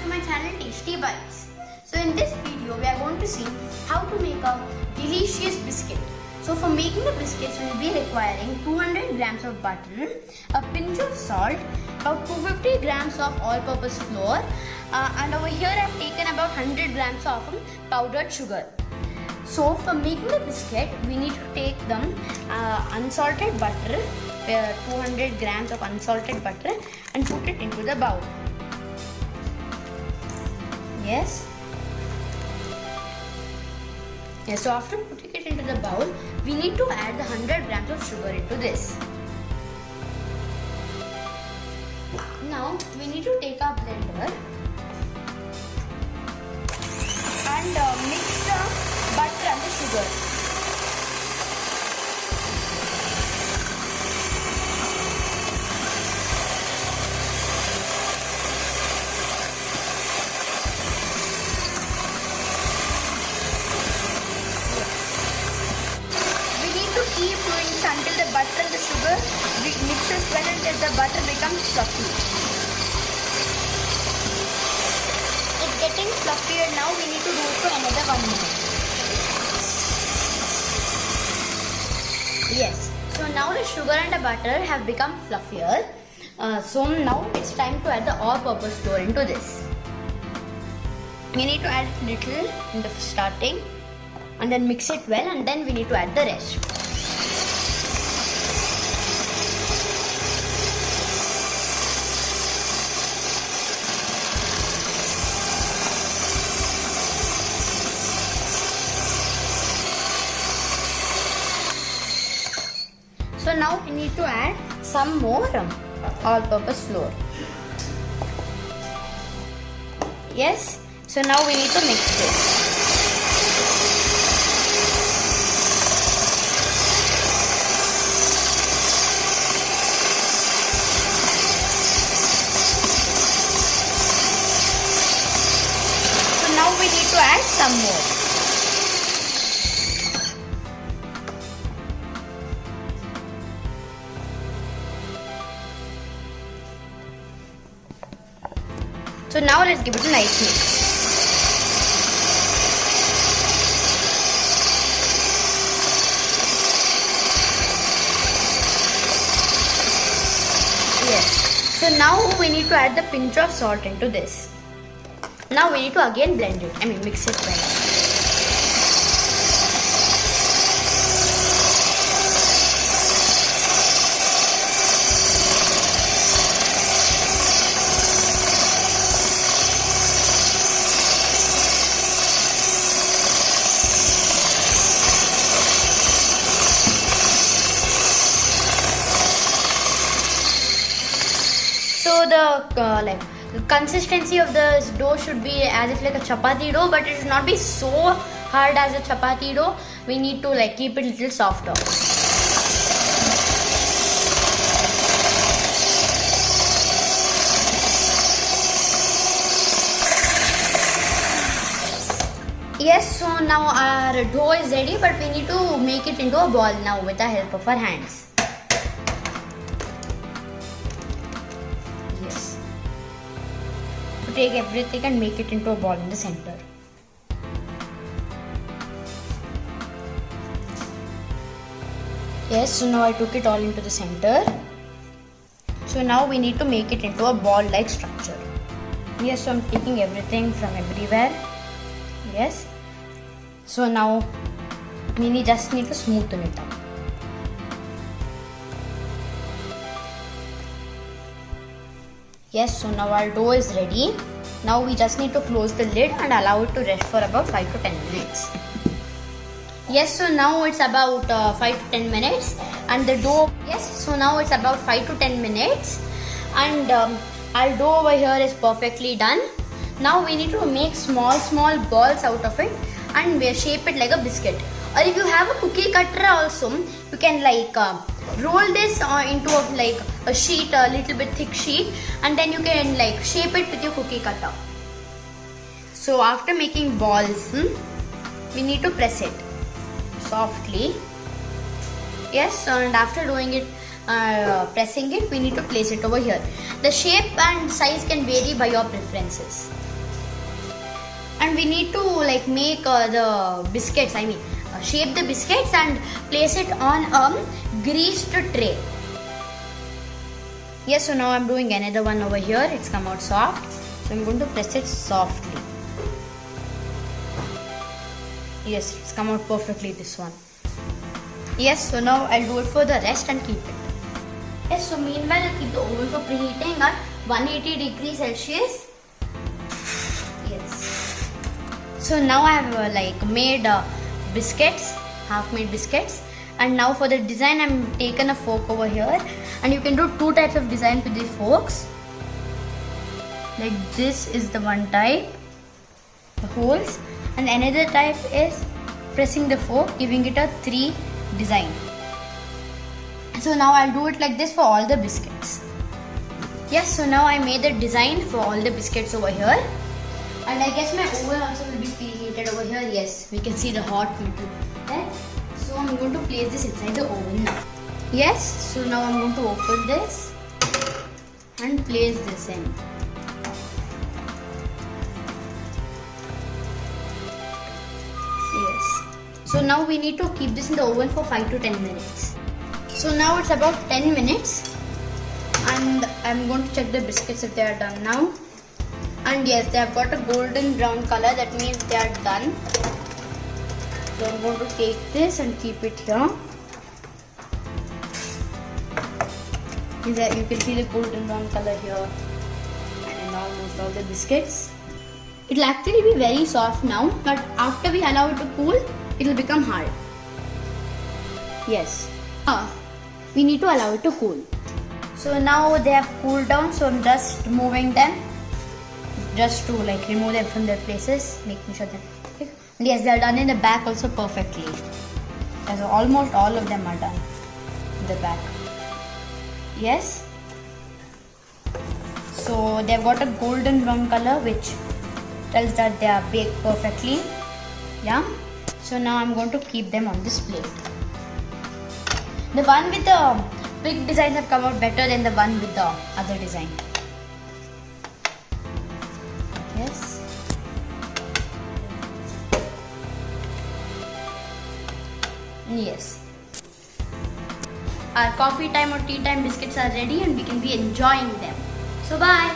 to my channel Tasty Bites. So in this video we are going to see how to make a delicious biscuit. So for making the biscuits we will be requiring 200 grams of butter, a pinch of salt, about 250 grams of all-purpose flour, and over here I have taken about 100 grams of powdered sugar. So for making the biscuit we need to take them unsalted butter, 200 grams of unsalted butter, and put it into the bowl. Yes, so after putting it into the bowl, we need to add the 100 grams of sugar into this. Now we need to take our blender and mix the butter and the sugar. Keep doing this until the butter and the sugar mixes well until the butter becomes fluffy. It's getting fluffier now. We need to do it for another 1 minute. Yes. So now the sugar and the butter have become fluffier. So now it's time to add the all-purpose flour into this. We need to add little in the starting and then mix it well, and then we need to add the rest. So now we need to add some more all-purpose flour. Yes, so now we need to mix this. So now we need to add some more. So now let's give it a nice mix. Yes. So now we need to add the pinch of salt into this. Now we need to again blend it. Mix it well. So the consistency of the dough should be as if like a chapati dough, but it should not be so hard as a chapati dough. We need to keep it a little softer. Yes, so now our dough is ready, but we need to make it into a ball now with the help of our hands. Take everything and make it into a ball in the center. Yes, so now I took it all into the center. So now we need to make it into a ball-like structure. Yes, so I'm taking everything from everywhere. Yes. So now we just need to smoothen it out. Yes, so now our dough is ready. Now we just need to close the lid and allow it to rest for about 5 to 10 minutes. Yes, so now it's about 5 to 10 minutes and the dough, yes, so now it's about 5 to 10 minutes and our dough over here is perfectly done. Now we need to make small balls out of it and we shape it like a biscuit. Or if you have a cookie cutter also, you can roll this into a sheet, a little bit thick sheet, and then you can shape it with your cookie cutter. So after making balls, we need to press it softly. Yes, and after doing it, pressing it, we need to place it over here. The shape and size can vary by your preferences. And we need to like make the biscuits, shape the biscuits and place it on a greased tray. Yes, so now I'm doing another one over here. It's come out soft. So I'm going to press it softly. Yes, it's come out perfectly, this one. Yes, so now I'll do it for the rest and keep it. Yes, so meanwhile I'll keep the oven for preheating at 180 degrees Celsius. Yes. So now I have made biscuits, half-made biscuits. And now for the design, I'm taken a fork over here, and you can do two types of design with these forks. Like this is the one type, the holes, and another type is pressing the fork, giving it a 3 design. So now I'll do it like this for all the biscuits. Yes, so now I made the design for all the biscuits over here, and I guess my oven also will be preheated over here. Yes, we can see the hot metal there. So I'm going to place this inside the oven now. Yes, so now I'm going to open this and place this in. Yes. So now we need to keep this in the oven for 5 to 10 minutes. So now it's about 10 minutes and I'm going to check the biscuits if they are done now. And yes, they have got a golden brown color, that means they are done. So I'm going to take this and keep it here. You can see the golden brown color here and almost all the biscuits. It will actually be very soft now, but after we allow it to cool, it will become hard. Yes. We need to allow it to cool. So now they have cooled down, so I'm just moving them just to remove them from their places, making sure that yes, they are done in the back also perfectly. So almost all of them are done in the back. Yes. So they've got a golden brown color which tells that they are baked perfectly. Yeah. So now I'm going to keep them on this plate. The one with the big design have come out better than the one with the other design. Yes. Yes. Our coffee time or tea time biscuits are ready and we can be enjoying them. So bye.